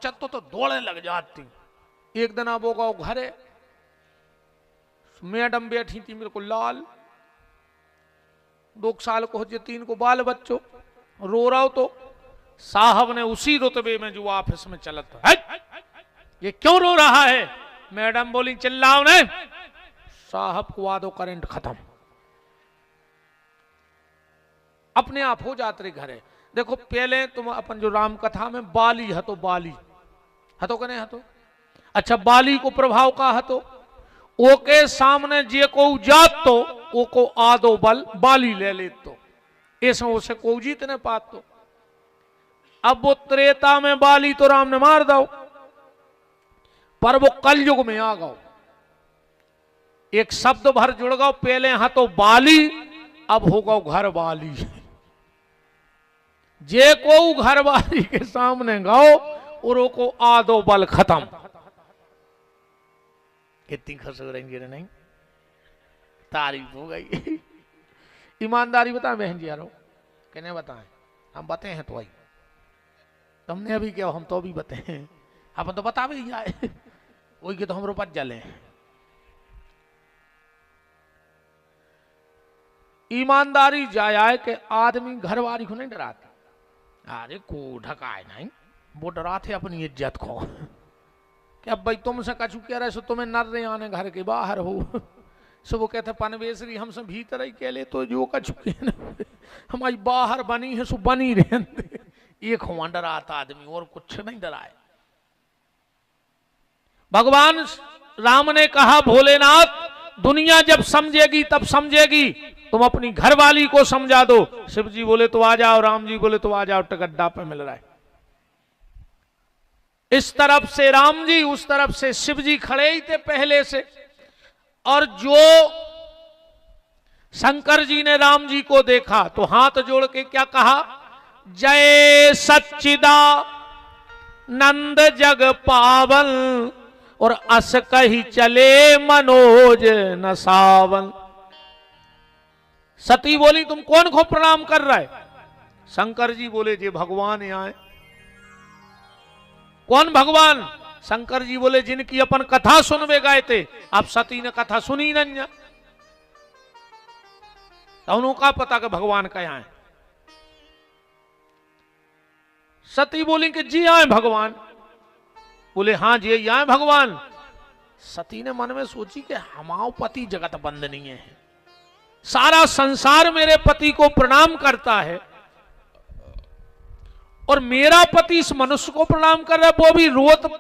पहुंचत तो दौड़े लग जाती। एक दिन अब वो घरे मैडम बैठी थी बिल्कुल लाल, 2 साल को हो 3 को बाल बच्चों, रो रहा हो तो साहब ने उसी रुतबे में जो ऑफिस में चलत है, ये क्यों रो रहा है? मैडम बोली चिल्लाओ नहीं, साहब को आदो करंट खत्म, अपने आप हो जाते रहे घरे। देखो पहले तुम अपन जो राम कथा में बाली हतो, बाली हतो कने हतो, अच्छा बाली को प्रभाव का हतो, ओके सामने जे को जात तो ओ को आदो बल बाली ले ले तो ऐसा उसे को जीत न पात तो। अब वो त्रेता में बाली तो राम ने मार दो, पर वो कलयुग में आ गो, एक शब्द भर जुड़ गो, पहले हाथों बाली अब हो गो घर वाली। जे को घर वाली के सामने गाओ और को आदो बल खत्म। कितनी खुश हो रही नहीं, तारीफ हो गई। ईमानदारी बताएं बहन जी यारो, कहने बताएं, हम बताए हैं तो भाई तुमने अभी क्या, हम तो अभी बताए, अपन तो बता भी जाए वही के तो हम रोपत जले। ईमानदारी जाए कि आदमी घरवाली को नहीं डराता, अरे को ढकाए नहीं, वो डराते अपनी इज्जत को कि अब भाई तुमसे कछु कह रहे सो तुम्हें नर रहे आने घर के बाहर हो, सो वो कहते पनवेसरी हमसे भीतर ही कह ले तो जो कछु हमारी बाहर बनी है सो बनी रहते। एक हुआ डराता आदमी और कुछ नहीं डराए। भगवान राम ने कहा भोलेनाथ दुनिया जब समझेगी तब समझेगी, तुम अपनी घरवाली को समझा दो। शिव जी बोले तो आ जाओ, राम जी बोले तो आ जाओ, टिकट पे मिल रहा है। इस तरफ से राम जी, उस तरफ से शिव जी खड़े ही थे पहले से, और जो शंकर जी ने राम जी को देखा तो हाथ जोड़ के क्या कहा, जय सच्चिदा नंद जग पावन, और अस कही चले मनोज न सावन। सती बोली तुम कौन को प्रणाम कर रहा है? शंकर जी बोले जे भगवान आए। कौन भगवान? शंकर जी बोले जिनकी अपन कथा सुनवे गए थे, अब सती ने कथा सुनी नहीं, तो उनका पता कि भगवान क्या है। सती बोली कि जी आए भगवान। बोले हाँ जी आए भगवान। सती ने मन में सोची कि हमाओ पति जगत बंदनीय है, सारा संसार मेरे पति को प्रणाम करता है, और मेरा पति इस मनुष्य को प्रणाम कर रहा है, वो भी रोत।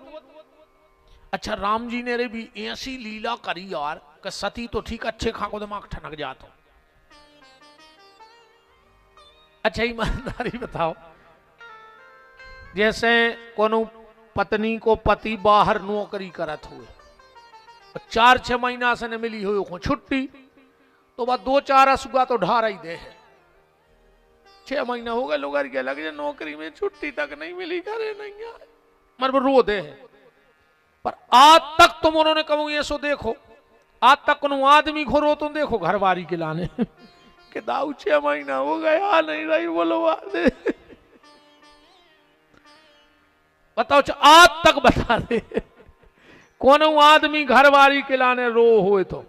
अच्छा राम जी ने रे भी ऐसी लीला करी यार कि सती तो ठीक अच्छे खाको दिमाग ठनक जाता। अच्छा ईमानदारी बताओ, जैसे कोनो पत्नी को पति बाहर नौकरी करत हुए, 4-6 महीना से न मिली हुई छुट्टी, तो वह 2-4 असुगा तो ढा रही दे है। 6 महीना हो गए लोग के लग जाए नौकरी में, छुट्टी तक नहीं मिली, करे नहीं आए, मर रो दे है। पर आज तक तुम उन्होंने कहूँ ये सो देखो, आज तक कोनो आदमी को रो तुम देखो घरवारी के लाने कि दाऊ 6 महीना हो गए आ नहीं रही, बोलो दे बताओ, आज तक बता दे कौन आदमी घरवारी के लाने रो हुए तो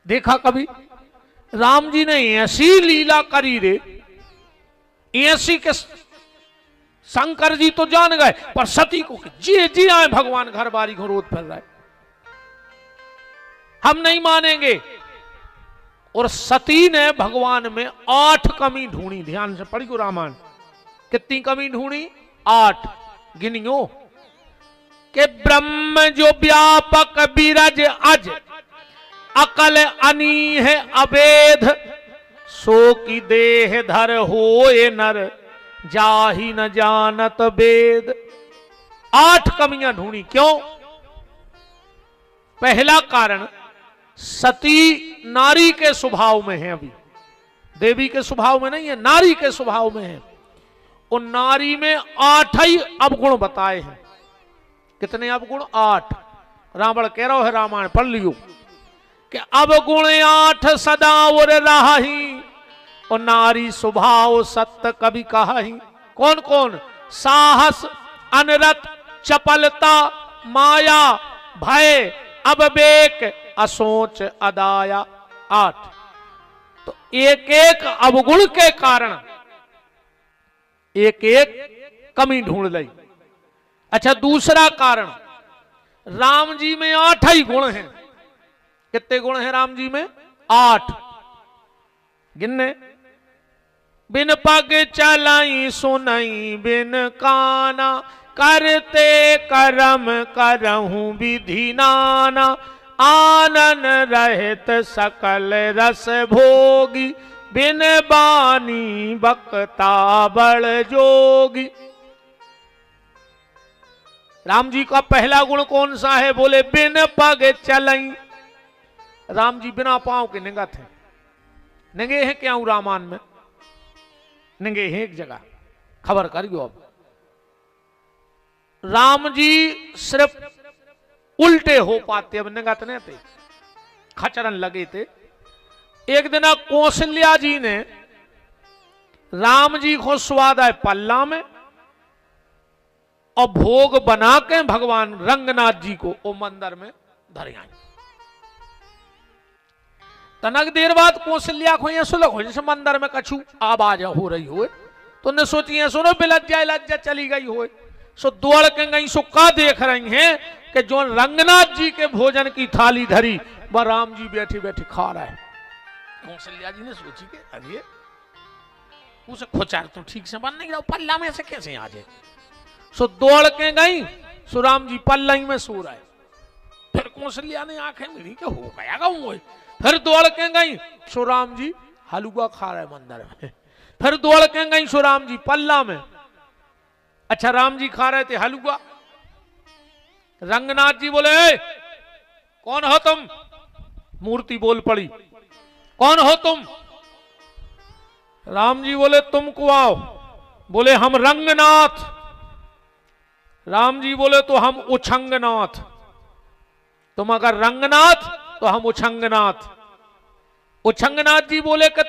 देखा कभी? राम जी ने ऐसी लीला करी रे, ऐसी के शंकर जी तो जान गए, पर सती को जी जी आए भगवान घरवारी को रोत फिर रहा है, हम नहीं मानेंगे। और सती ने भगवान में 8 कमी ढूंढी, ध्यान से पढ़ी को रामायण। कितनी कमी ढूंढी? 8 गिनियो। के ब्रह्म जो व्यापक बिरज अज, अकल अनी है अवेद, सो की देह धर होए नर, जाहि न जानत वेद। 8 कमियां ढूंढी। क्यों? पहला कारण, सती नारी के स्वभाव में है, अभी देवी के स्वभाव में नहीं है, नारी के स्वभाव में है। और नारी में 8 ही अवगुण बताए हैं। कितने अवगुण? 8। रावण कह रहा है, रामायण पढ़ लियो कि अवगुण 8 सदा और राही, और नारी स्वभाव सत्य कभी कहा ही। कौन कौन? साहस, अनरत, चपलता, माया, भय, अविवेक, असोच, अदाया। 8। तो एक एक अवगुण के कारण एक एक कमी ढूंढ ली। अच्छा, दूसरा कारण, राम जी में 8 ही गुण हैं। कितने गुण हैं राम जी में? 8। गिनने, बिन पग चलाई सुनई बिन काना, करते करम करहूं विधि नाना, आनन रहित सकल रस भोगी, बिन बानी बकता बड़ जोगी। राम जी का पहला गुण कौन सा है? बोले बिन पग चलई। राम जी बिना पांव के नंगा थे। नंगे हैं क्या रामायण में? नंगे हैं एक जगह, खबर करियो। अब राम जी सिर्फ उल्टे हो पाते, अब नंगा तो नहीं थे, खचरन लगे थे। एक दिन कौशल्या जी ने राम जी को स्वाद है पल्ला में और भोग बना के भगवान रंगनाथ जी को वो मंदिर में धर आई। तनक देर बाद कौशल्या को यह सुलग हो जैसे मंदिर में कछु आवाज हो रही हो, तो ने सोची सुनो बिलज्जा लज्जा चली गई हो, सो दौड़ के गई। सो का देख रही हैं कि जो रंगनाथ जी के भोजन की थाली धरी वह राम जी बैठे बैठे खा रहा है। कौशल्या जी ने सोची कि अरे उसे खोचार तो ठीक से बन नहीं रहा, पल्ला में से कैसे आ जाए। सो दौड़ के गई, सो राम जी पल्ला ही में सो रहा है। फिर कौशल्या ने आंखें मिली कि हो गया गाँव। फिर दौड़ के गई, सो राम जी हलवा खा रहे मंदिर में। फिर दौड़ के गई, सो राम जी पल्ला में। अच्छा, राम जी खा रहे थे हलवा। रंगनाथ जी बोले कौन हो तुम? मूर्ति बोल पड़ी, कौन हो तुम? राम जी बोले तुमको आओ। बोले हम रंगनाथ। राम जी बोले तो हम उछंगनाथ। तुम अगर रंगनाथ तो हम उछंगनाथ। उछंगनाथ जी बोले कि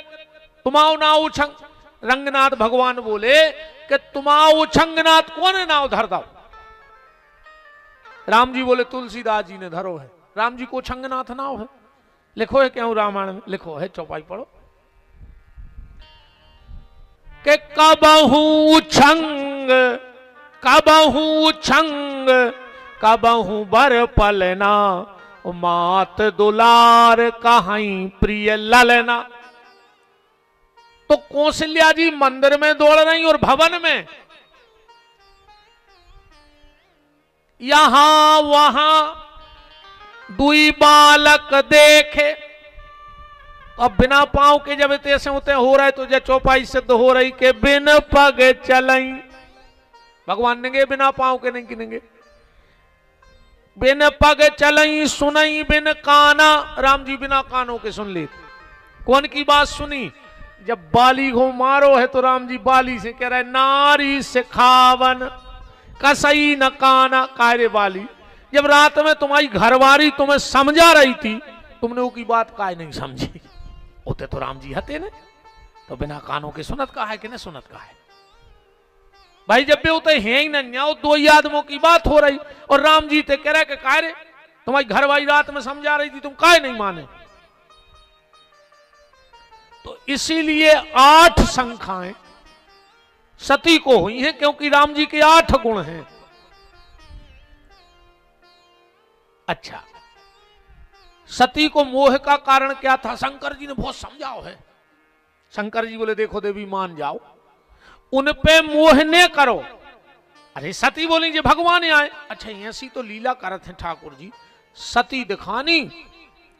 तुमाओ ना उछंग। रंगनाथ भगवान बोले कि तुमाओ उछंगनाथ कौन है नाव धर दो। राम जी बोले तुलसीदास जी ने धरो है। राम जी को उछंगनाथ नाव है। लिखो है क्यों रामायण में? लिखो है, चौपाई पढ़ो कि कबहू उछंग कबहू उछंग कबहू बर पलना, मात दुलार कहां प्रिय ललना। तो कौशल्या जी मंदिर में दौड़ रही और भवन में यहां वहां दुई बालक देखे। अब बिना पांव के जब तैसे होते हो रहा है तो जब चौपाई सिद्ध हो रही के बिन पग चलई। भगवान नेंगे बिना पांव के नहीं गिनेंगे। बिन पग चलई सुनई बिन काना। राम जी बिना कानों के सुन ले। कौन की बात सुनी? जब बाली को मारो है तो राम जी बाली से कह रहे नारी सिखावन कसई न काना। कायरे बाली, जब रात में तुम्हारी घरवारी तुम्हें समझा रही थी, तुमने वो की बात काय नहीं समझी। होते तो राम जी हते ने, तो बिना कानों के सुनत का है कि नहीं सुनत का है? भाई जब भी होते हैं ही नहीं, दो ही आदमों की बात हो रही और राम जी ते कह रहे कि काय रे तुम्हारी घरवारी रात में समझा रही थी, तुम काय नहीं माने। तो इसीलिए 8 संख्याएं सती को हुई हैं, क्योंकि राम जी के 8 गुण हैं। अच्छा, सती को मोह का कारण क्या था? शंकर जी ने बहुत समझाओ है। शंकर जी बोले देखो देवी मान जाओ, उन पे मोह ने करो। अरे सती बोली जी भगवान आए। अच्छा, ऐसी तो लीला करते हैं ठाकुर जी, सती दिखानी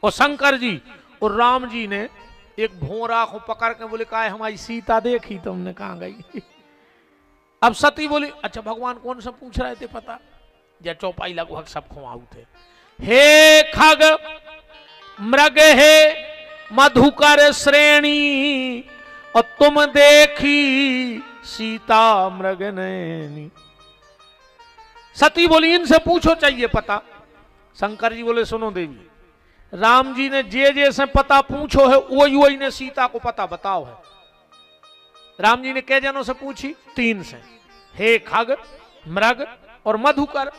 और शंकर जी और राम जी ने एक भोरा को पकड़ के बोले का हमारी सीता देखी? तुमने कहां गई? अब सती बोली अच्छा भगवान कौन सा पूछ रहे थे पता? या चौपाई लगभग सब खुआऊ थे। हे खग मृग हे मधुकर श्रेणी, और तुम देखी सीता मृग नैनी। सती बोली इनसे पूछो चाहिए पता। शंकर जी बोले सुनो देवी, राम जी ने जे से पता पूछो है वही वही ने सीता को पता बताओ है। राम जी ने कै जनों से पूछी? 3 से। हे खग मृग और मधुकर।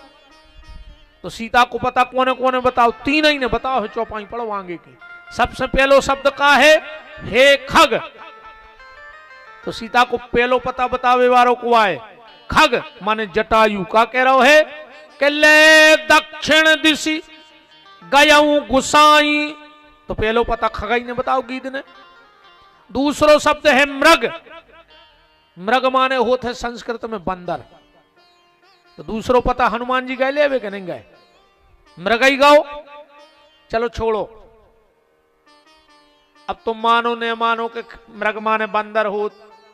तो सीता को पता कौन कौन बताओ, तीन ही ने बताओ है, चौपाई पढ़ो आगे की। सबसे पहलो शब्द का है हे खग। तो सीता को पहलो पता बतावे वालों को आए खग माने जटायु का कह रहा है कि ले दक्षिण दिशी गयऊ गुसाई। तो पहलो पता खगाई ने बताओ गीत ने। दूसरो शब्द है मृग। मृग माने होते संस्कृत में बंदर। तो दूसरो पता हनुमान जी गए ले कि नहीं गए, मृग ही गाओ। चलो छोड़ो, अब तुम मानो न मानो कि मृग माने बंदर हो,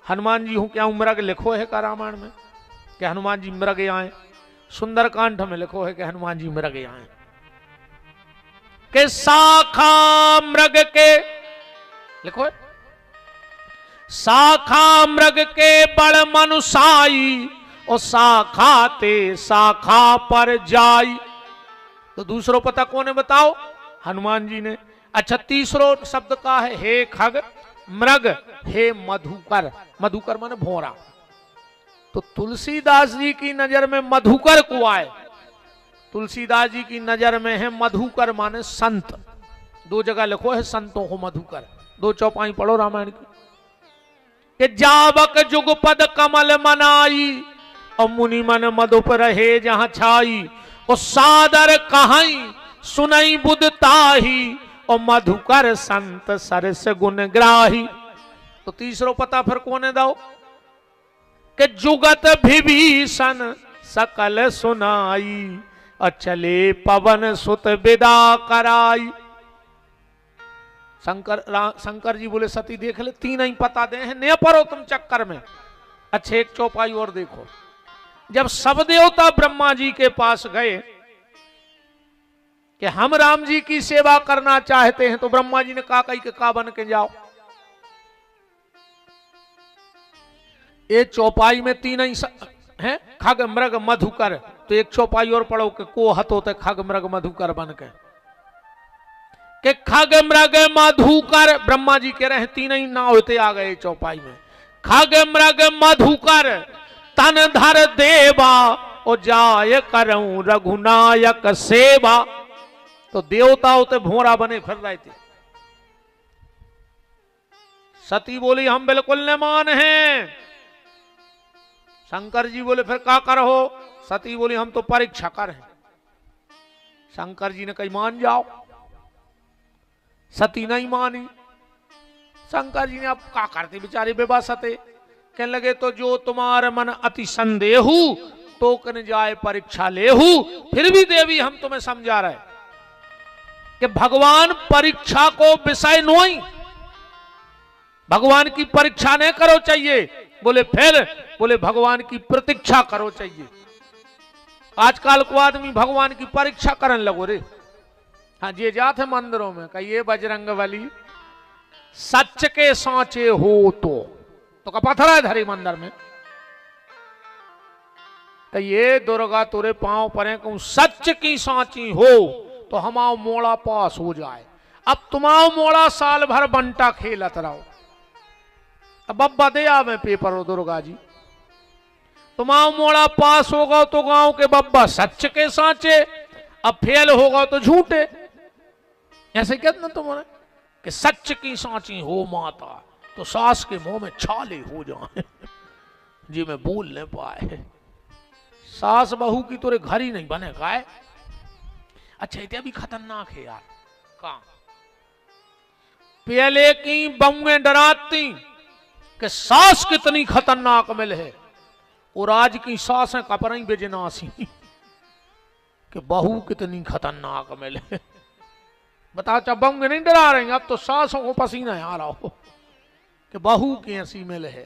हनुमान जी हूं क्या मृग लिखो है का रामायण में कि हनुमान जी मृग आए। सुंदरकांड में लिखो है कि हनुमान जी मृग आए। के शाखा मृग के लिखो है, शाखा मृग के बड़ मनुसाई और शाखा ते शाखा पर जाई। तो दूसरो पता कौन है बताओ, हनुमान जी ने। अच्छा तीसरो शब्द का है हे खग मृग हे मधुकर। मधुकर माने भोरा। तो तुलसीदास जी की नजर में मधुकर को आए, तुलसीदास जी की नजर में है मधुकर माने संत। दो जगह लिखो है संतों को मधुकर, दो चौपाई पढ़ो रामायण की। कि जावक जुगपद कमल मनाई और मुनि मन मधुप रहे जहां छाई। और सादर कहाई सुनई बुध ताही और मधुकर संत सरस गुण ग्राही। तो तीसरो पता फिर कौन दो कि जुगत विभीषण सकल सुनाई और चले पवन सुत विदा कराई। शंकर जी बोले सती देख ले, तीन ही पता दे हैं, न पढ़ो तुम चक्कर में। अच्छे एक चौपाई और देखो। जब सब देवता ब्रह्मा जी के पास गए कि हम राम जी की सेवा करना चाहते हैं, तो ब्रह्मा जी ने कहा कहीं के का बन के जाओ। ये चौपाई में तीन ही हैं, खग मृग मधुकर। तो एक चौपाई और पढ़ो कि को हतो ते खग मृग मधुकर बन के। कि खग मृग मधुकर ब्रह्मा जी कह रहे हैं तीन ही ना होते आ गए चौपाई में। खग मृग मधुकर तन धर देवा और जाय करऊं रघुनायक सेवा। तो देवता होते भोरा बने फिर रहे थे। सती बोली हम बिल्कुल न मान हैं। शंकर जी बोले फिर क्या करो। सती बोली हम तो परीक्षा कर हैं। शंकर जी ने कही मान जाओ। सती नहीं मानी। शंकर जी ने अब क्या करते बेचारे बेबा सते। कहने लगे तो जो तुम्हारे मन अति संदेहु तो कन जाए परीक्षा लेहू। फिर भी देवी हम तुम्हें समझा रहे कि भगवान परीक्षा को विषय नोई, भगवान की परीक्षा नहीं करो चाहिए। बोले फिर बोले भगवान की प्रतीक्षा करो चाहिए। आजकल को आदमी भगवान की परीक्षा करने लगो रे। हाँ जे जाते मंदिरों में कहिए बजरंग बली सच के सांचे हो तो का पत्थर है धरी मंदिर में। कहिए दुर्गा तुरे पांव परे कहूं सच की सांची हो तो हमाओ मोड़ा पास हो जाए। अब तुम्हाओ मोड़ा साल भर बंटा खेलत रहो। अब बब्बा दे आवे पेपर हो दुर्गा जी। तुम्हाओ मोड़ा पास होगा तो गांव के बब्बा सच के सांचे, अब फेल होगा तो झूठे। ऐसे कहते ना तुम्हारे कि सच की सांची हो माता तो सास के मुंह में छाले हो जाए जी मैं बोल नहीं पाए। सास बहू की तोरे घर ही नहीं बने गाय। अच्छा इतना भी खतरनाक है यार। कहां पहले की बहुएं डराती कि सास कितनी खतरनाक मिल है, और आज की सासें कपड़ा बेजनासी कि बहू कितनी खतरनाक मिल है। बताओ चाहे बहुएं नहीं डरा रहे, अब तो सासों को पसीना आ रहा हो कि बहू की ऐसी मिल है।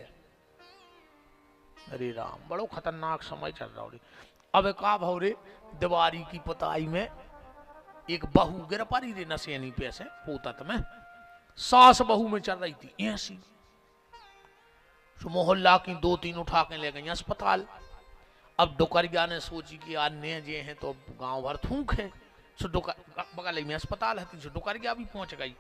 अरे राम बड़ो खतरनाक समय चल रहा है। अब का भाव रे दिवारी की पुताई में एक बहू गिर पारी रे नशेनी पैसे पोतत में सास बहू में चल रही थी ऐसी। मोहल्ला की दो तीन उठा के ले गई अस्पताल। अब डुकरिया ने सोची कि अन्य जे हैं तो गांव भर थूक है। सो बगल में अस्पताल है, सो डुकरिया भी पहुंच गई।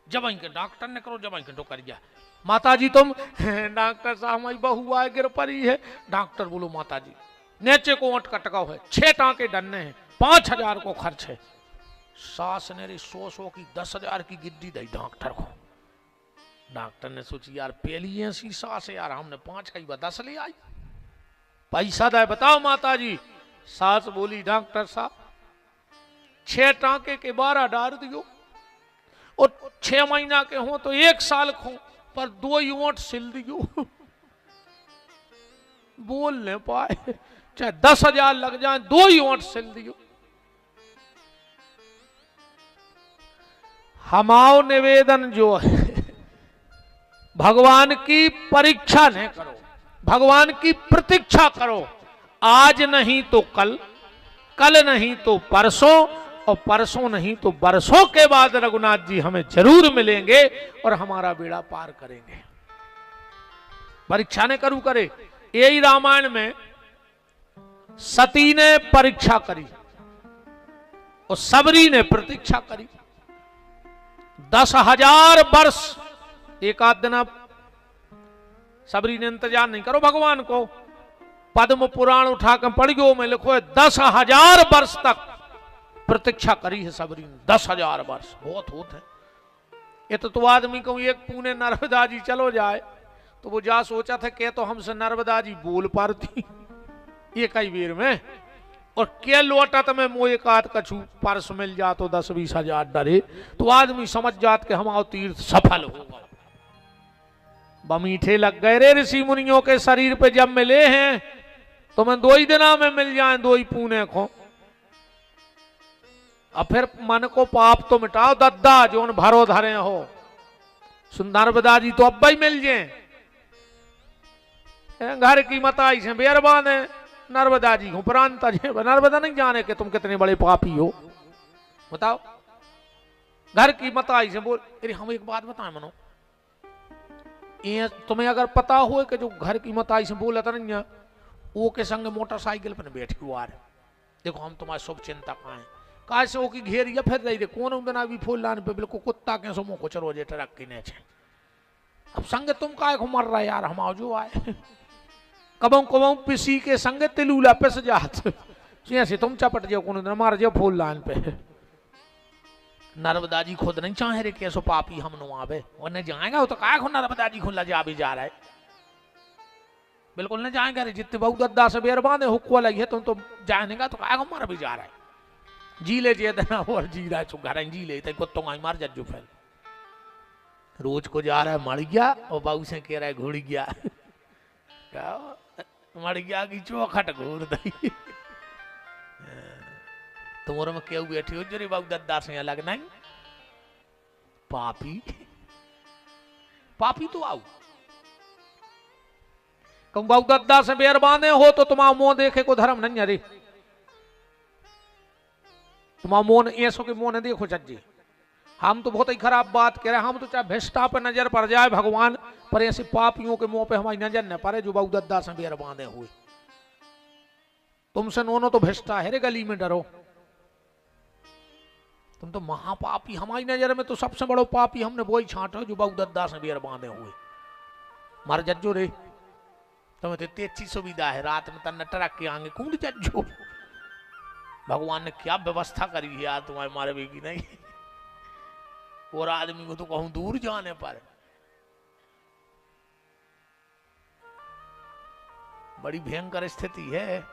जब के डॉक्टर ने करो, जब के डोकरिया। माता जी तुम डॉक्टर साहब हमारी बहू आए गिर पड़ी है। डॉक्टर बोलो माता जी नेचे को ओंठ कटकाव है, 6 टांके डनने हैं, 5000 को खर्च है। सास ने रे 100 की 10,000 की गिद्दी दी डॉक्टर को। डॉक्टर ने सोची यार पहली ऐसी सास है यार, हमने 5 का 10 ले आई, पैसा दे बताओ माता जी। सास बोली डॉक्टर साहब 6 टांके के 12 डाल दियो और 6 महीना के हो तो 1 साल खो, पर 2 ही ओंठ सिल दियो। बोल नहीं पाए, चाहे 10,000 लग जाए 2 ही ओंठ सिल दियो। हमाओ निवेदन जो है, भगवान की परीक्षा नहीं करो, भगवान की प्रतीक्षा करो। आज नहीं तो कल, कल नहीं तो परसों, और परसों नहीं तो बरसों के बाद रघुनाथ जी हमें जरूर मिलेंगे और हमारा बेड़ा पार करेंगे। परीक्षा ने करू करे। यही रामायण में सती ने परीक्षा करी और सबरी ने प्रतीक्षा करी। 10,000 वर्ष, एक आध दिन अब सबरी ने इंतजार नहीं करो भगवान को। पद्म पुराण उठाकर पढ़ियो में लिखो है 10,000 वर्ष तक प्रतीक्षा करी है सबरी ने। 10,000 वर्ष बहुत होते हैं। ये तो आदमी को एक पुणे नर्मदा जी चलो जाए तो वो जा सोचा था कि तो हमसे नर्मदा जी बोल पारती ये कई बेर में, और क्या लौटा तो मैं मोह एक आध कछू पर्स मिल जा तो 10-20 हजार डरे तो आदमी समझ जात के हमारा तीर्थ सफल होगा। बमीठे लग गए रे ऋषि मुनियों के शरीर पे जब मिले हैं तो मैं 2 ही दिना में मिल जाए, 2 ही पुणे को। अब फिर मन को पाप तो मिटाओ दद्दा जो भरो धरे हो। नर्मदा जी तो अब ही मिल जाए, घर की मताई से बेरबान है नर्मदा जी को प्रांत। नर्मदा नहीं जाने कि तुम कितने बड़े पापी हो, बताओ। घर की मताई से बोल, अरे हम एक बात बताएं मनो, ये तुम्हें अगर पता हो कि जो घर की मताई से बोला था नहीं वो के संग मोटरसाइकिल पर बैठ के आ रहे, देखो हम तुम्हारे शुभ चिंता कहाँ है, कहा से वो की घेरिया फिर रही थे कौन दिन अभी फूल लाने पे बिल्कुल कुत्ता के समूह को चरो जे ट्रक की ने। अब संग तुम काहे को मर रहा है यार, हम आओ जो आए कबों कबों पिसी के संग तिलूला पिस जात से तुम चपट जाओ कौन दिन मार जाओ फूल लान पे। नर्मदा जी खुद नहीं चाहे रे कैसो पापी हम नो आवे, और जाएगा वो तो काहे को नर्मदा जी खुला जा भी जा रहा है, बिल्कुल नहीं जाएगा रे। जितने बहु दद्दा से बेरबान है हुक्को लगी है तुम तो जानेगा तो काहे को मर भी जा रहा है। जी ले जे देना और जी रहा है घर जी ले कुत्तों का मार जज्जू फैल। रोज को जा रहा है मर गया और बाबू से कह रहा है घुड़ गया, मर गया की चौखट घूर दी। तुम्हारे में क्यों बैठी हो जो बाबू दद्दा से अलग नहीं, पापी पापी तो आओ तुम बाबू दद्दा से बेरबाने हो तो तुम्हारा मुंह देखे को धर्म नहीं अरे, तुम्हारा मोन ऐसो के मोन देखो चज्जी। हम तो बहुत ही खराब बात कह रहे हैं, हम तो चाहे भ्रष्टा पर नजर पड़ जाए भगवान, पर ऐसे पापियों के मुंह पे हमारी नजर न पड़े जो बाबू दद्दा से बेर बांधे हुए। तुमसे नोनो तो भ्रष्टा है रे, गली में डरो, तुम तो महापापी। हमारी नजर में तो सबसे बड़ो पापी हमने वही छांटो जो बाबू दद्दा से बेर बांधे हुए। मर जज्जो रे, तुम्हें तो इतनी अच्छी सुविधा है, रात में तन ट्रक के आगे कूद जज्जो। भगवान ने क्या व्यवस्था करी है यार तुम्हारे मारे बेगी नहीं, और आदमी को तो कहूं दूर जाने पर। बड़ी भयंकर स्थिति है।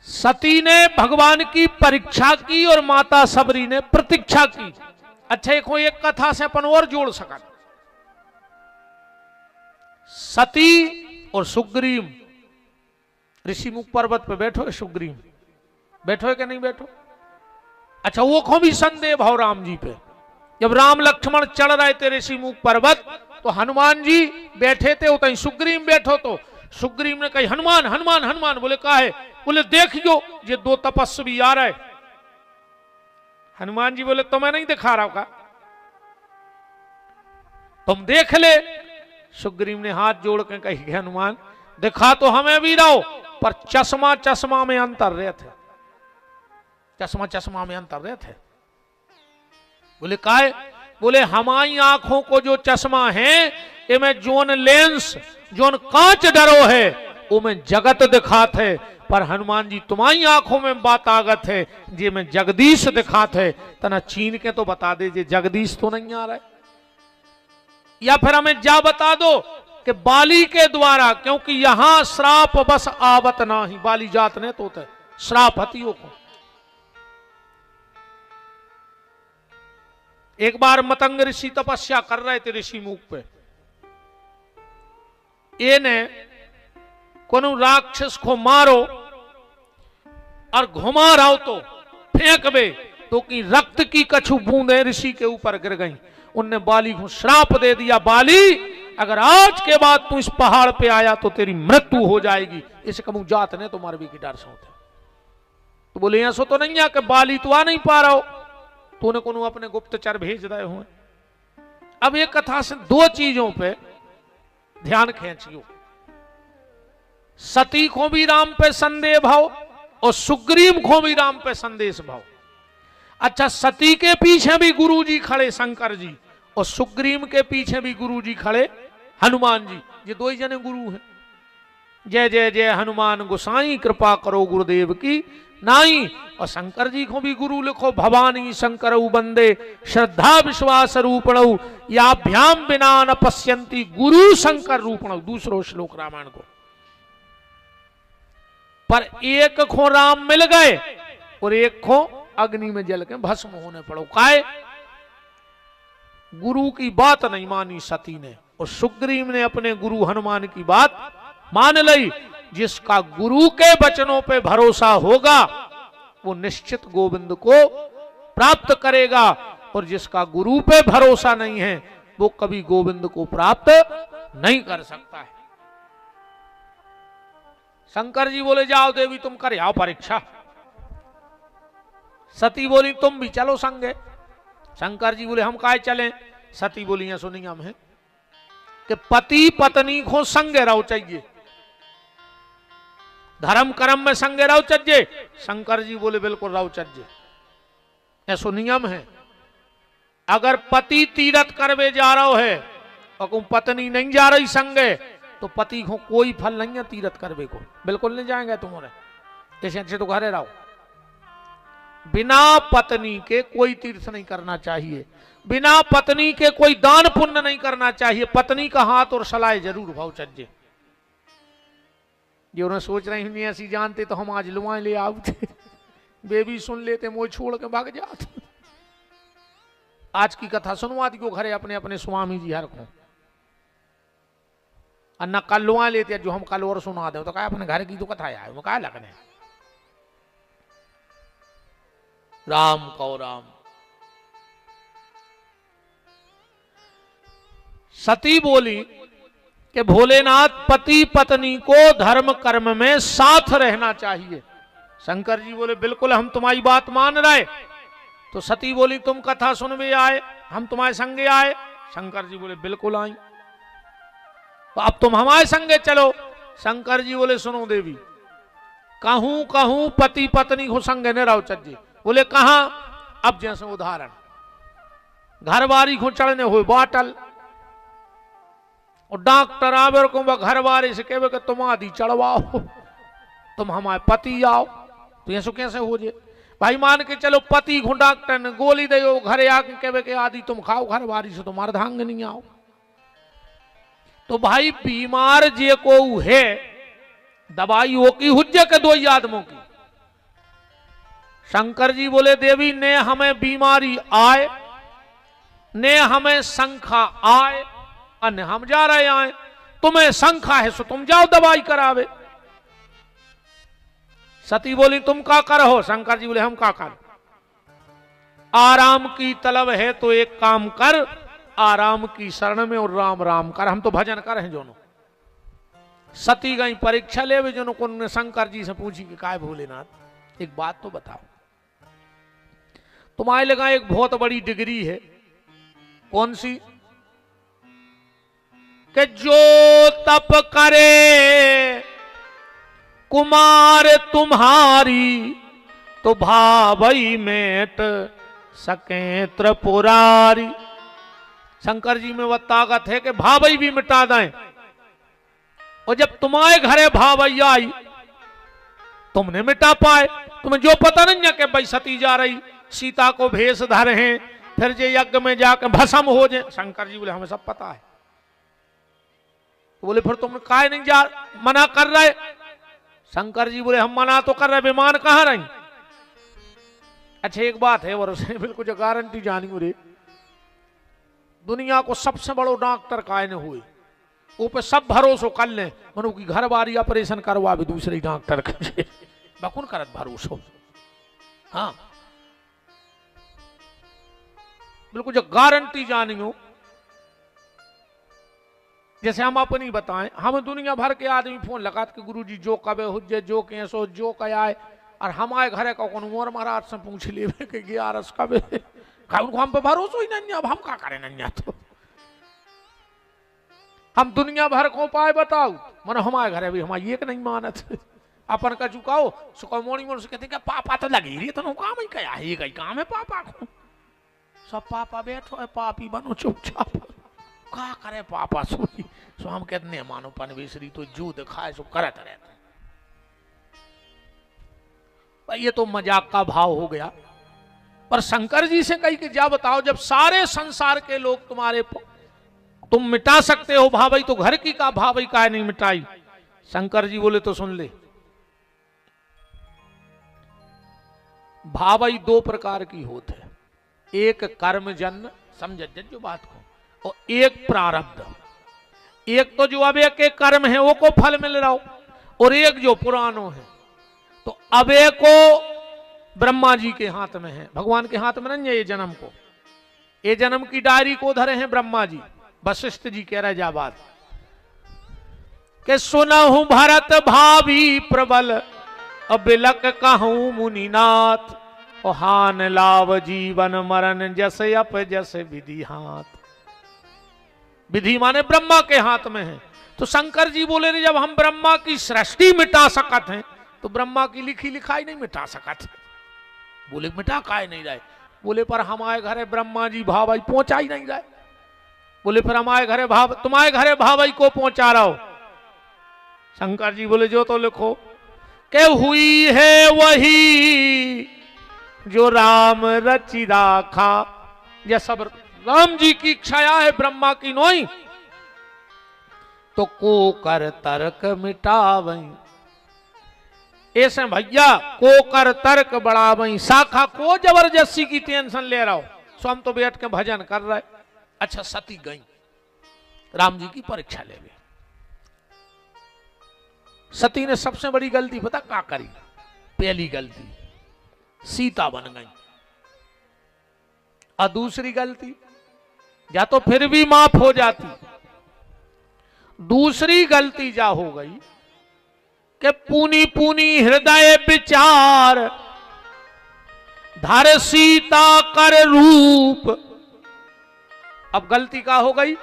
सती ने भगवान की परीक्षा की और माता सबरी ने प्रतीक्षा की। अच्छा एक कथा से अपन और जोड़ सका। सती और सुग्रीव ऋषिमुख पर्वत पे बैठो है, सुग्रीव बैठो है कि नहीं बैठो। अच्छा वो को भी संदेह भाव राम जी पे। जब राम लक्ष्मण चढ़ रहे थे ऋषिमुख पर्वत तो हनुमान जी बैठे थे, उतनी सुग्रीव बैठो तो सुग्रीव ने कही हनुमान हनुमान हनुमान, बोले का है, बोले देखियो ये 2 तपस्वी आ रहे। हनुमान जी बोले तुम्हें नहीं दिखा रहा का, तुम देख ले। सुग्रीव ने हाथ जोड़ के कही हनुमान दिखा तो हमें भी रहो, पर चश्मा चश्मा में अंतर रहे थे, चश्मा चश्मा में अंतर रहे थे। बोले काय? बोले हमारी आंखों को जो चश्मा है इमें जोन लेंस जोन कांच डरो है वो में जगत दिखात है, पर हनुमान जी तुम्हारी आंखों में बात आगत है जे में जगदीश दिखात है। तना चीन के तो बता दे जे जगदीश तो नहीं आ रहा है, या फिर हमें जा बता दो कि बाली के द्वारा, क्योंकि यहां श्राप बस आवत ना ही, बाली जात ने तो श्राप हतियों को। एक बार मतंग ऋषि तपस्या कर रहे थे ऋषि मुख पे, ये ने कोनो राक्षस को मारो और घुमा रहा हो तो फेंक बे तो कि रक्त की कछु बूंदें ऋषि के ऊपर गिर गईं। उनने बाली को श्राप दे दिया, बाली अगर आज के बाद तू इस पहाड़ पे आया तो तेरी मृत्यु हो जाएगी। इसे कमू जात ने तो मारवी की डर से होते। तो बोले ऐसा तो नहीं है कि बाली तो आ नहीं पा रहा हो, तूने कोनो अपने गुप्तचर भेज रहे हो। अब ये कथा से दो चीजों पे ध्यान खींचियो, सती को भी राम पे संदेह भाव और सुग्रीव को भी राम पे संदेश भाव। अच्छा, सती के पीछे भी गुरु जी खड़े शंकर जी और सुग्रीव के पीछे भी गुरु जी खड़े हनुमान जी, ये दो ही जने गुरु हैं। जय जय जय हनुमान गोसाई कृपा करो गुरुदेव की नाई। और शंकर जी को भी गुरु लिखो, भवानी शंकर बंदे श्रद्धा विश्वास रूपणऊ याभ्याम बिना न पश्यंती गुरु शंकर रूपणऊ, दूसरो श्लोक रामायण को। पर एक को राम मिल गए और एक को अग्नि में जल के भस्म होने पड़ो। काय? गुरु की बात नहीं मानी सती ने और सुग्रीव ने अपने गुरु हनुमान की बात मान ली। जिसका गुरु के वचनों पे भरोसा होगा वो निश्चित गोविंद को प्राप्त करेगा, और जिसका गुरु पे भरोसा नहीं है वो कभी गोविंद को प्राप्त नहीं कर सकता है। शंकर जी बोले जाओ देवी तुम कर आओ परीक्षा। सती बोली तुम भी चलो संगे। शंकर जी बोले हम काय चलें? सती बोली है सुनिए हम है कि पति पत्नी को संगे रहो चाहिए, धर्म कर्म में संगे रहो चाहिए। शंकर जी बोले बिल्कुल रहो चाहिए, ऐसा नियम है। अगर पति तीरथ करवे जा रहा है और पत्नी नहीं जा रही संगे तो पति को कोई फल नहीं है तीरथ करवे को, बिल्कुल नहीं जाएंगे तुम्हारे। ऐसे अच्छे तो घरे रहो। बिना पत्नी के कोई तीर्थ नहीं करना चाहिए, बिना पत्नी के कोई दान पुण्य नहीं करना चाहिए। पत्नी का हाथ और सलाह जरूर भाव चाहिए। जो उन्हें सोच रही हूं ऐसी जानते तो हम आज लुआए ले आते, बेबी सुन लेते मोह छोड़ के भाग जाते। आज की कथा सुनवा दी को घरे अपने अपने स्वामी जी हर को, अन्ना कल लुआ लेते जो हम कल और सुना दे तो क्या अपने घर की तो कथा है वो क्या लगने। राम कौ राम। सती बोली कि भोलेनाथ पति पत्नी को धर्म कर्म में साथ रहना चाहिए। शंकर जी बोले बिल्कुल हम तुम्हारी बात मान रहे। तो सती बोली तुम कथा सुनवे आए, हम तुम्हारे संगे आए। शंकर जी बोले बिल्कुल आई। तो अब तुम हमारे संगे चलो। शंकर जी बोले सुनो देवी, कहूं कहूं पति पत्नी को संगे न रहो चाहिए। बोले कहां? अब जैसे उदाहरण, घर बारी को चढ़ने हुए बाटल और डॉक्टर आवे और कहूँ घर बारी से कहे कि तुम आदि चढ़वाओ, तुम हमारे पति आओ, तो ये कैसे हो जाए भाई? मान के चलो पति को डॉक्टर ने गोली दे घरे आके कहे कि आदि तुम खाओ घर बारी से, तुम अर्धांग नहीं आओ। तो भाई बीमार जे को है दवाई हो की हुज्जे के दो आदमों की। शंकर जी बोले देवी ने हमें बीमारी आए ने हमें शंखा आए, अन्य हम जा रहे आए, तुम्हें शंखा है सो तुम जाओ दवाई करावे। सती बोली तुम का करो? शंकर जी बोले हम का कर? आराम की तलब है तो एक काम कर, आराम की शरण में और राम राम कर, हम तो भजन कर हैं जोनो। सती गई परीक्षा ले जोनो को शंकर जी से पूछी कि काय भोलेनाथ एक बात तो बताओ, तुम्हारे लगा एक बहुत बड़ी डिग्री है, कौन सी? कि जो तप करे कुमार तुम्हारी तो भावई मेट सके त्रिपुरारी। शंकर जी में वह ताकत है कि भावई भी मिटा दें। और जब तुम्हारे घरे भावई आई तुमने मिटा पाए। तुम्हें जो पता नहीं है कि भाई सती जा रही सीता को भेष धरे हैं, फिर जे यज्ञ में जाकर भस्म हो जाए। शंकर जी बोले हमें सब पता है। तो बोले फिर तुम काहे नहीं जा मना कर रहे। शंकर जी बोले हम मना तो कर रहे, विमान कहां रही। अच्छा एक बात है, और उसने बिल्कुल जो गारंटी जानी मुझे, दुनिया को सबसे बड़ो डॉक्टर काहे ने हुए, वो पे सब भरोसा कर ले। मनु की घर बारी ऑपरेशन करवा भी दूसरे डॉक्टर के बकुन करत भरोसा। हाँ बिल्कुल जो गारंटी जानी हो। जैसे हम अपनी बताएं, हम दुनिया भर के आदमी फोन लगा के गुरु जी जो कबे हुज्जे जो कैसो जो कयाए, और हमारे घरे का कौन मोर महाराज से पूछ लिए कि 11 कबे उनको हम पे भरोसा ही नहीं। अब हम क्या करें नहीं तो हम दुनिया भर को पाए बताओ। मन हमारे घरे भी हमारी एक नहीं मानत। अपन का चुकाओ सुको मोनी मोन से कहते क्या पापा तो लगी रही तो काम ही क्या है, कहीं काम है पापा को। सब पापा बैठो है पापी बनो चुपचाप क्या करे पापा सोई। सो हम कहते नहीं मानो पन बेसरी तो जू दिखाए सो करत रहते। ये तो मजाक का भाव हो गया। पर शंकर जी से कही कि जा बताओ जब सारे संसार के लोग तुम्हारे तुम मिटा सकते हो भावई, तो घर की का भावई का नहीं मिटाई। शंकर जी बोले तो सुन ले, भावई 2 प्रकार की होते है। एक कर्मजन्य, समझ जो बात को, और एक प्रारब्ध। एक तो जो अबे के कर्म है वो को फल मिल रहा हो, और एक जो पुरानो है। तो अबे को ब्रह्मा जी के हाथ में है, भगवान के हाथ में नहीं है। ये जन्म को, ये जन्म की डायरी को धरे हैं ब्रह्मा जी। वशिष्ठ जी कह रहे जा बात के सुनहु भरत भावी प्रबल, अबिलक कहूं मुनिनाथ, और हान लाव जीवन मरण जैसे अप जैसे विधि हाथ। विधि माने ब्रह्मा के हाथ में है। तो शंकर जी बोले रे जब हम ब्रह्मा की सृष्टि मिटा सकत हैं तो ब्रह्मा की लिखी लिखाई नहीं मिटा सकत। बोले मिटा काहे नहीं रहे। बोले पर हमारे घरे ब्रह्मा जी भावई पहुंचा ही नहीं रहे। बोले फिर हमारे घरे तुम्हारे घरे भावई को पहुंचा रहा हो। शंकर जी बोले जो तो लिखो के हुई है वही जो राम रचि राखा। यह सब राम जी की इच्छा है, ब्रह्मा की नोई। तो को कर तर्क मिटावई, ऐसे भैया को कर तर्क बढ़ावई। शाखा को जबरदस्ती की टेंशन ले रहा हो। सो हम तो बैठ के भजन कर रहे। अच्छा सती गई राम जी की परीक्षा ले गई। सती ने सबसे बड़ी गलती पता क्या करी। पहली गलती सीता बन गई, और दूसरी गलती या तो फिर भी माफ हो जाती। दूसरी गलती जा हो गई कि पूनी पूनी हृदय विचार धर सीता कर रूप। अब गलती का हो गई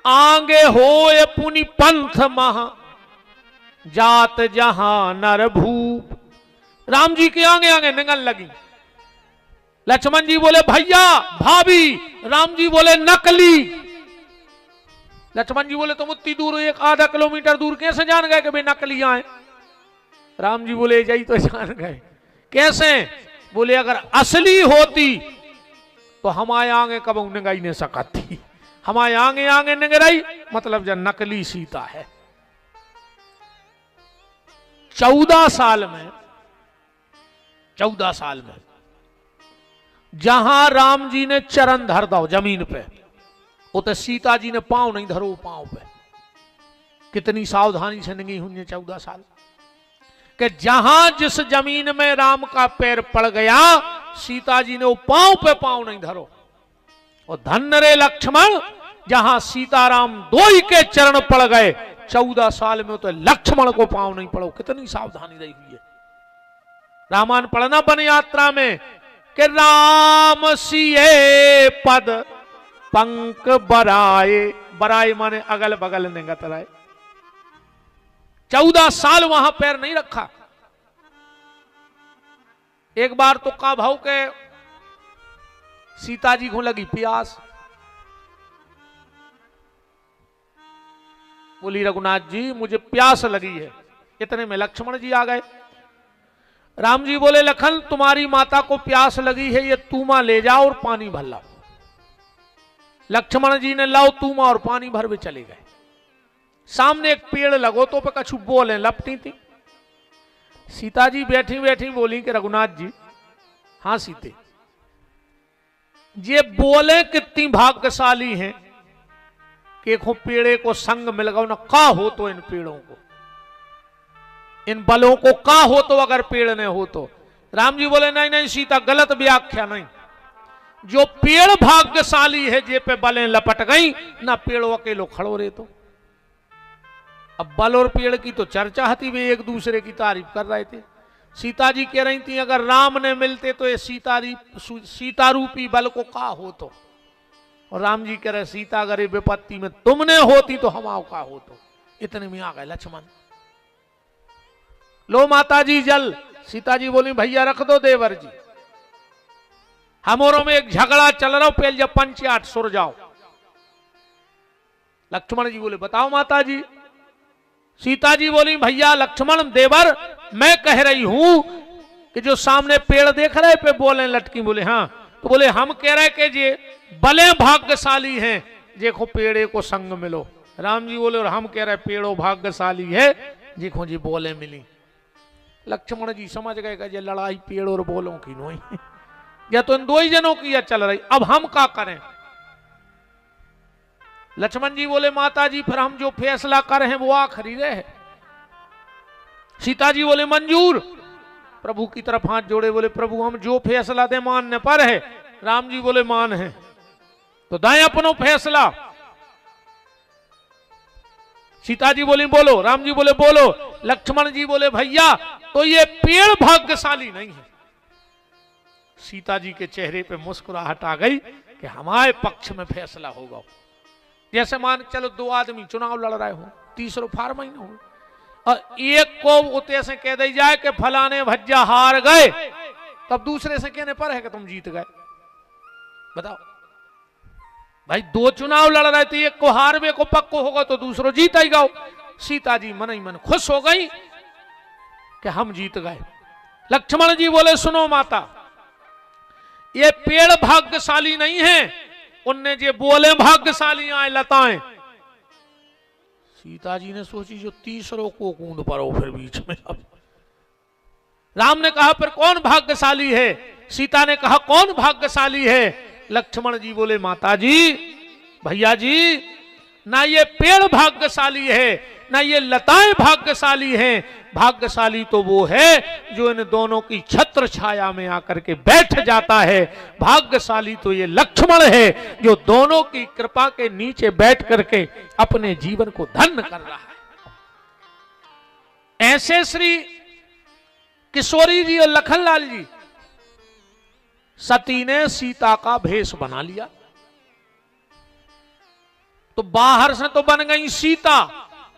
आगे होए पुनि पंथ महा जात जहां नर भूप। राम जी के आगे आगे निगल लगी। लक्ष्मण जी बोले भैया भाभी, राम जी बोले नकली। लक्ष्मण जी बोले तुम उतनी दूर 1-आधा किलोमीटर दूर कैसे जान गए कि भाई नकली आए। राम जी बोले जाई तो जान गए। कैसे? बोले अगर असली होती तो हमारे आगे कब निगाही नहीं सकती। हमारे आगे आगे निगराई मतलब जब नकली सीता है। 14 साल में जहां राम जी ने चरण धर दो जमीन पे, उते सीता जी ने पांव नहीं धरो पांव पे। कितनी सावधानी से नहीं हुई 14 साल कि जहां जिस जमीन में राम का पैर पड़ गया सीता जी ने वो पांव पे पांव नहीं धरो। और धन्य रे लक्ष्मण, जहां सीताराम दो ही के चरण पड़ गए 14 साल में तो लक्ष्मण को पांव नहीं पड़ो। कितनी सावधानी रही हुई है। रामायण पढ़ना वन यात्रा में कि राम सिए पद पंक बराए। बराए माने अगल बगल निगत रहे। 14 साल वहां पैर नहीं रखा। एक बार तो का भाव के सीता जी को लगी प्यास, बोली रघुनाथ जी मुझे प्यास लगी है। इतने में लक्ष्मण जी आ गए। राम जी बोले लखन तुम्हारी माता को प्यास लगी है, ये तूमा ले जाओ और पानी भर लाओ। लक्ष्मण जी ने लाओ तूमा और पानी भर वे चले गए। सामने एक पेड़ लगो तो पे कछु बोले लपटी थी। सीता जी बैठी बैठी बोली कि रघुनाथ जी, हाँ सीते, ये बोले कितनी भाग्यशाली हैं कि एक पेड़े को संग मिल गया ना। का हो तो इन पेड़ों को, इन बलों को का हो तो, अगर पेड़ ने हो तो। राम जी बोले नहीं नहीं सीता, गलत व्याख्या नहीं। जो पेड़ भाग्यशाली है जे पे बलें लपट गई ना, पेड़ों अकेलो खड़ो रहे तो। अब बल और पेड़ की तो चर्चा थी, वे एक दूसरे की तारीफ कर रहे थे। सीता जी कह रही थी अगर राम ने मिलते तो ये सीता रूपी बल को का हो तो। और राम जी कह रहे सीता अगर ये विपत्ति में तुमने होती तो हम आओ का हो तो। इतने में आ गए लक्ष्मण। लो माता जी जल। सीता जी बोली भैया रख दो देवर जी, हमारों में एक झगड़ा चल रहा, पहले जब पंचायत सुर जाओ। लक्ष्मण जी बोले बताओ माता जी। सीता जी बोली भैया लक्ष्मण देवर, मैं कह रही हूं कि जो सामने पेड़ देख रहे पे बोले लटकी। बोले हाँ। तो बोले हम कह रहे कि जे बले भाग्यशाली हैं, देखो पेड़े को संग मिलो। राम जी बोले और हम कह रहे पेड़ो भाग्यशाली है, देखो जी बोले मिली। लक्ष्मण जी समझ गए कि ये लड़ाई पेड़ और बोलों की नहीं, या तो इन दो ही जनों की चल रही, अब हम क्या करें। लक्ष्मण जी बोले माता जी फिर हम जो फैसला कर हैं वो आखिरी रहे। सीता जी बोले मंजूर। प्रभु की तरफ हाथ जोड़े बोले प्रभु हम जो फैसला दे मानने पर है। राम जी बोले मान है तो दाएं अपनो फैसला। सीता जी बोली बोलो। राम जी बोले बोलो। लक्ष्मण जी बोले भैया तो ये पेड़ भाग्यशाली नहीं है। सीता जी के चेहरे पे मुस्कुराहट आ गई कि हमारे पक्ष में फैसला होगा। जैसे मान चलो दो आदमी चुनाव लड़ रहे हो, तीसरो फार महीना हो, और एक को उते से कह दी जाए कि फलाने भज्जा हार गए, तब दूसरे से कहने पर है कि तुम जीत गए। बताओ भाई, दो चुनाव लड़ रहे थे, एक को हारवे को पक्को होगा तो दूसरो जीत ही गो। सीता जी मन ही मन खुश हो गई कि हम जीत गए। लक्ष्मण जी बोले सुनो माता, ये पेड़ भाग्यशाली नहीं है, उनने जे बोले भाग्यशाली आए लताएं। सीता जी ने सोची जो तीसरों को कूद पड़ो फिर बीच में। अब राम ने कहा फिर कौन भाग्यशाली है। सीता ने कहा कौन भाग्यशाली है। लक्ष्मण जी बोले माता जी भैया जी, ना ये पेड़ भाग्यशाली है ना ये लताएं भाग्यशाली हैं। भाग्यशाली तो वो है जो इन दोनों की छत्र छाया में आकर के बैठ जाता है। भाग्यशाली तो ये लक्ष्मण है जो दोनों की कृपा के नीचे बैठ करके अपने जीवन को धन्य कर रहा है। ऐसे श्री किशोरी जी और लखनलाल जी, सती ने सीता का भेष बना लिया तो बाहर से तो बन गई सीता,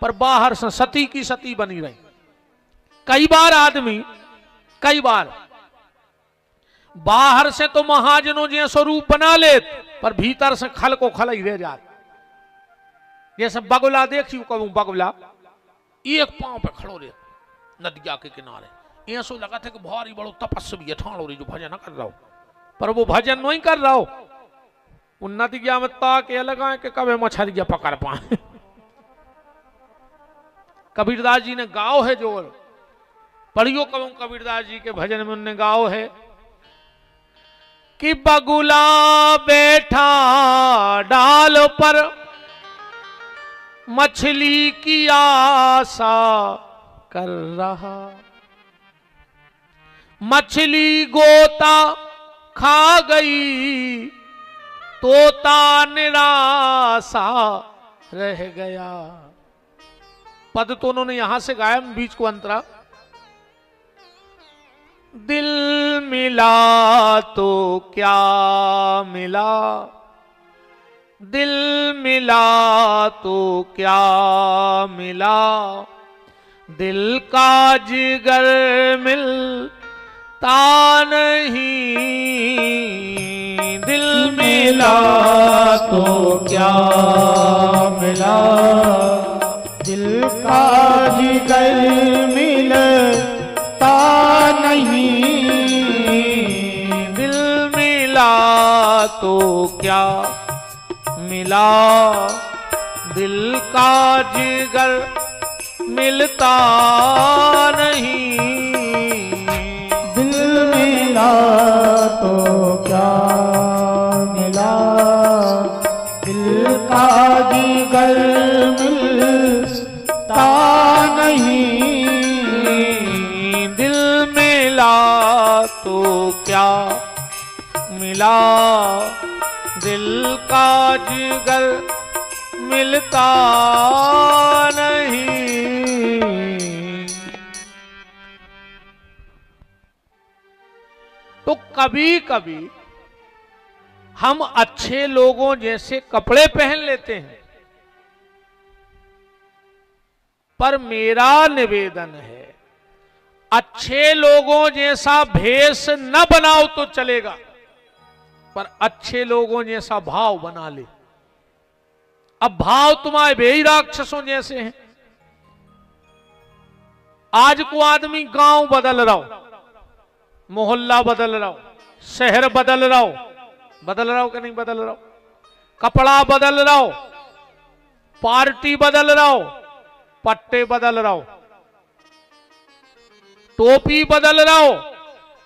पर बाहर से सती की सती बनी रही। कई बार आदमी बाहर से तो महाजनों जैसे स्वरूप बना ले, पर भीतर से खल को खल ही रह जाता। जैसे बगुला देखी कहूं, बगुला एक पांव पे खड़ो रहे नदिया के किनारे, ऐसा लगा था कि भारी बड़ो तपस्वी है ठाणो रही जो भजन कर रहा हो, पर वो भजन नहीं कर रहा हो। उन्नति क्या मत के लगा कि कभी मछलियां पकड़ पाए। कबीरदास जी ने गाओ है जो पढ़ियो कहूं, कबीरदास जी के भजन में उनने गाओ है कि बगुला बैठा डाल पर मछली की आशा कर रहा, मछली गोता खा गई तोता निराशा रह गया। पद तो उन्होंने यहां से गाया, बीच को अंतरा। दिल मिला तो क्या मिला, दिल मिला तो क्या मिला, दिल का जिगर मिलता नहीं, दिल मिला तो क्या मिला, दिल का जिगर मिलता नहीं, दिल मिला तो क्या मिला, दिल का जिगर मिलता नहीं, दिल मिला तो क्या मिला, दिल का जिगर मिलता नहीं, दिल मिला तो क्या मिला, दिल का जिगर मिलता नहीं। तो कभी कभी हम अच्छे लोगों जैसे कपड़े पहन लेते हैं, पर मेरा निवेदन है अच्छे लोगों जैसा भेष न बनाओ तो चलेगा, पर अच्छे लोगों जैसा भाव बना ले। अब भाव तुम्हारे वे ही राक्षसों जैसे हैं। आज को आदमी गांव बदल रहा हो, मोहल्ला बदल रहा हो, शहर बदल रहा हो कि नहीं बदल रहा हो, कपड़ा बदल रहा हो, पार्टी बदल रहा हो, पट्टे बदल रहा हो, टोपी बदल रहा हो,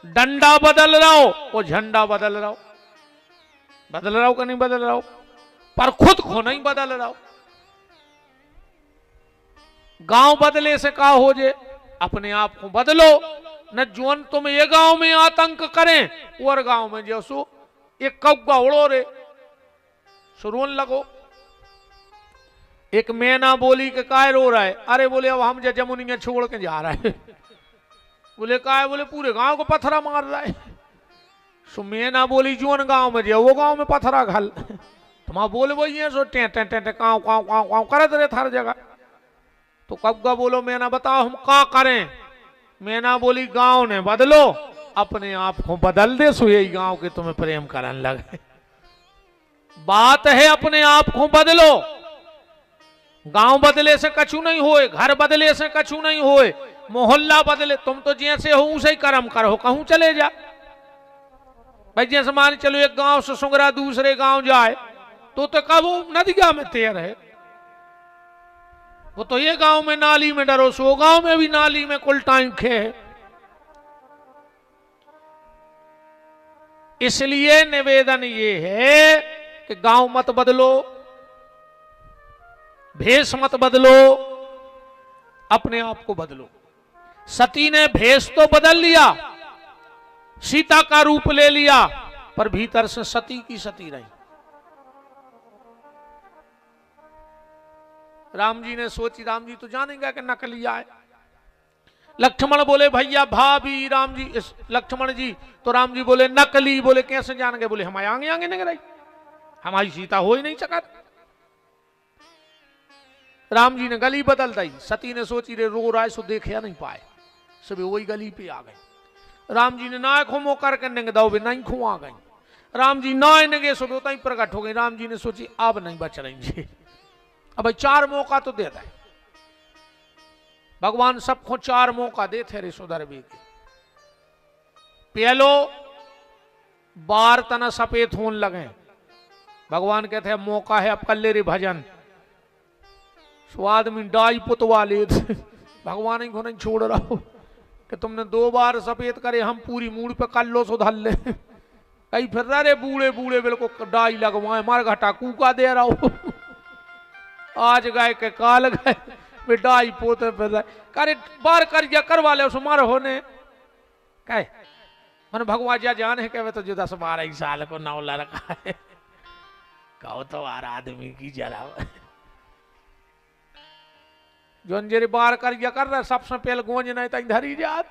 डंडा बदल रहा हो, और झंडा बदल रहा हो कि नहीं बदल रहा हो, पर खुद को नहीं बदल रहा हो। गांव बदले से का हो जे, अपने आप को बदलो। न जोन तुम ये गांव में आतंक करें और गांव में जैसो एक कौवा उड़ो रे सुरोन लगो। एक मैना बोली के काय रो रहा है, अरे बोले अब हम जमुनिया छोड़ के जा रहा है। बोले काय, बोले पूरे गांव को पत्थरा मार रहा है। सो मैना बोली जोन गांव में जो वो गांव में पत्थरा घल, तुम बोले वही है सो टे टे टे काव काव काव काव करत रहे हर जगह। तो कौवा बोलो मैना बताओ हम का करें। मैना बोली गांव ने बदलो, अपने आप को बदल दे सो यही गांव के तुम्हें प्रेम करने लगे। बात है अपने आप को बदलो। गांव बदले से कछु नहीं होए, घर बदले से कछु नहीं होए, मोहल्ला बदले, तुम तो जैसे हो उसे ही कर्म करो, कहूं चले जा। भाई जैसे मान चलो एक गांव से सुंगरा दूसरे गांव जाए तो कब वो नदिया में तैर है, वो तो ये गांव में नाली में डरो, सो गांव में भी नाली में कुल टाइम खे है। इसलिए निवेदन ये है कि गांव मत बदलो, भेष मत बदलो, अपने आप को बदलो। सती ने भेष तो बदल लिया, सीता का रूप ले लिया, पर भीतर से सती की सती रही। राम जी ने सोची, राम जी तो जानेंगे कि नकलिया है। लक्ष्मण बोले भैया भाभी राम जी, लक्ष्मण जी, तो राम जी बोले नकली। बोले कैसे जान गए? बोले हमारे आगे आगे नहीं रही, हमारी सीता हो ही नहीं सका। राम जी ने गली बदल दी। सती ने सोची रे रो रहा है सो देखे नहीं पाए, सब वही गली पे आ गई। राम जी ने ना खुमो करके नंगे दो नहीं खू आ गई। राम जी ना नंगे सो उतना ही प्रकट हो गई। राम जी ने सोची अब नहीं बच रही, अब भाई 4 मौका तो देता है भगवान, सबको 4 मौका देते रे सुधर भी के। पहलो बार तना सफेद होने लगे, भगवान कहते हैं मौका है अब कर ले रे भजन। स्वाद में डाई पुतवा ले भगवान ही को नहीं छोड़ रहा हो कि तुमने 2 बार सफेद करे, हम पूरी मूड पे कर लो सुधर ले। कहीं फिर रहे बूढ़े बूढ़े बिल्कुल डाई लगवाए, मार घटा कूका दे रहा हो। आज गए के काल गए वे डाई पोते फिर रहे, करे बार कर करवा ले सुमार होने कहे मन भगवान जा जान है कहे तो जो 10-12 साल को नौला रखा है। कहो तो आर आदमी की जरा जोन जेरे बार कर रहा सबसे पहले गोंज नहीं तक धरी जात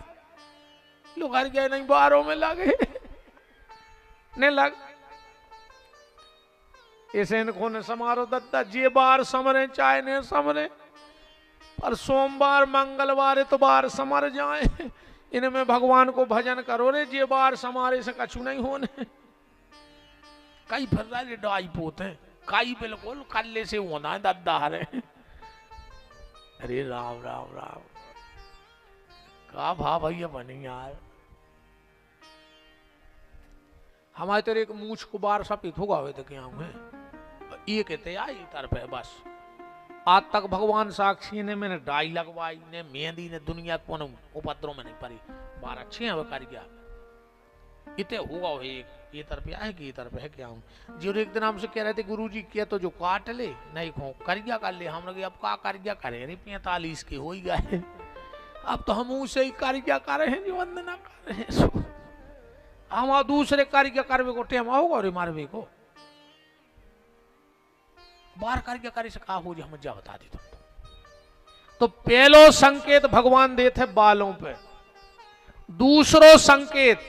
लोग हर गए नहीं बारों में लगे नहीं लग ऐसे इनको ने समारोह दत्ता जे बार समरे चाहे ने समरे, पर सोमवार मंगलवार इतवार समर जाए। इनमें भगवान को भजन करो रे, जे बार समारे से कछु नहीं होने। कई फिर रहे डाई पोते कई बिल्कुल कल्ले से होना है दद्दा हरे। अरे राम राम राम का भा भैया बनी यार। हमारे तेरे एक मूछ को बार सा पिथो गावे थे क्या हूँ ये कहते आई तरफ है बस। आज तक भगवान साक्षी ने मैंने डाई लगवाई ने मेहंदी ने दुनिया को उपद्रव में नहीं पड़ी। बार अच्छे हैं कर गया इतने होगा वो एक ये तरफ है कि ये तरफ है क्या हूँ जो एक दिन हमसे कह रहे थे गुरुजी किया तो जो काट ले नहीं खो कर गया कर ले। हम लोग अब का कर गया करे अरे 45 के हो ही गए अब तो हम उसे ही कार्य कर रहे हैं जो वंदना कर रहे हैं। हम दूसरे कार्य करवे को टेम होगा और मारवे को बार कार्य करे से कहा हो जी हम जा बता दी तुम तो पहलो संकेत भगवान देते बालों पे। दूसरो संकेत